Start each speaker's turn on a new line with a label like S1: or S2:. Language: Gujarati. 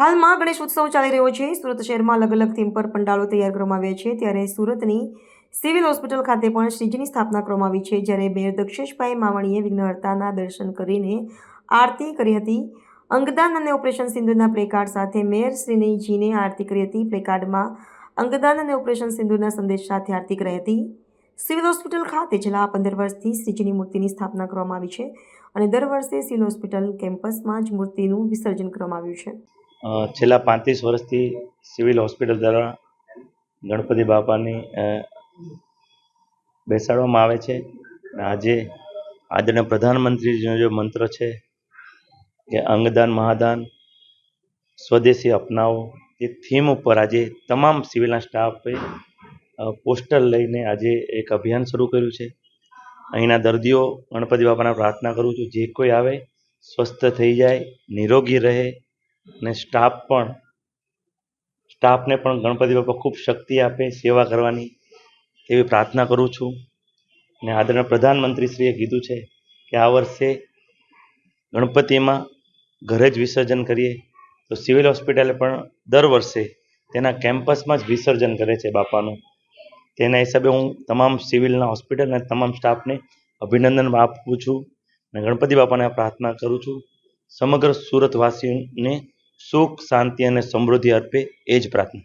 S1: હાલમાં ગણેશ ઉત્સવ ચાલી રહ્યો છે। સુરત શહેરમાં અલગ અલગ થીમ પર પંડાળો તૈયાર કરવામાં આવ્યા છે। ત્યારે સુરતની સિવિલ હોસ્પિટલ ખાતે પણ શ્રીજીની સ્થાપના કરવામાં આવી છે। જ્યારે મેયર દક્ષેશભાઈ માવાણીએ વિઘ્નહર્તાના દર્શન કરીને આરતી કરી હતી। અંગદાન અને ઓપરેશન સિંદૂરના પ્લેકાર્ડ સાથે મેયર શ્રીજીને આરતી કરી હતી। પ્લેકાર્ડમાં અંગદાન અને ઓપરેશન સિંદૂરના સંદેશ સાથે આરતી કરાઈ હતી। સિવિલ હોસ્પિટલ ખાતે છેલ્લા 15 વર્ષથી શ્રીજીની મૂર્તિની સ્થાપના કરવામાં આવી છે અને દર વર્ષે સિવિલ હોસ્પિટલ કેમ્પસમાં જ મૂર્તિનું વિસર્જન કરવામાં આવ્યું છે।
S2: છેલ્લા 35 વર્ષથી સિવિલ હોસ્પિટલ દ્વારા ગણપતિ બાપાની બેસાડવામાં આવે છે। આજે આદરણીય પ્રધાનમંત્રીજીનો જે મંત્ર છે કે અંગદાન મહાદાન સ્વદેશી અપનાવો, એ થીમ ઉપર આજે તમામ સિવિલના સ્ટાફે પોસ્ટર લઈને આજે એક અભિયાન શરૂ કર્યું છે। અહીંના દર્દીઓ ગણપતિ બાપાને પ્રાર્થના કરું છું, જે કોઈ આવે સ્વસ્થ થઈ જાય, નિરોગી રહે અને સ્ટાફને પણ ગણપતિ બાપા ખૂબ શક્તિ આપે સેવા કરવાની એવી પ્રાર્થના કરું છું। અને આદરણીય પ્રધાનમંત્રીશ્રીએ કીધું છે કે આ વર્ષે ગણપતિમાં ઘરે જ વિસર્જન કરીએ, તો સિવિલ હોસ્પિટલે પણ દર વર્ષે તેના કેમ્પસમાં જ વિસર્જન કરે છે બાપાનું। તેના હિસાબે હું તમામ સિવિલના હોસ્પિટલ અને તમામ સ્ટાફને અભિનંદન આપું છું અને ગણપતિ બાપાને પ્રાર્થના કરું છું સમગ્ર સુરતવાસીઓને સુખ, શાંતિ અને સમૃદ્ધિ અર્પે, એ જ પ્રાર્થના।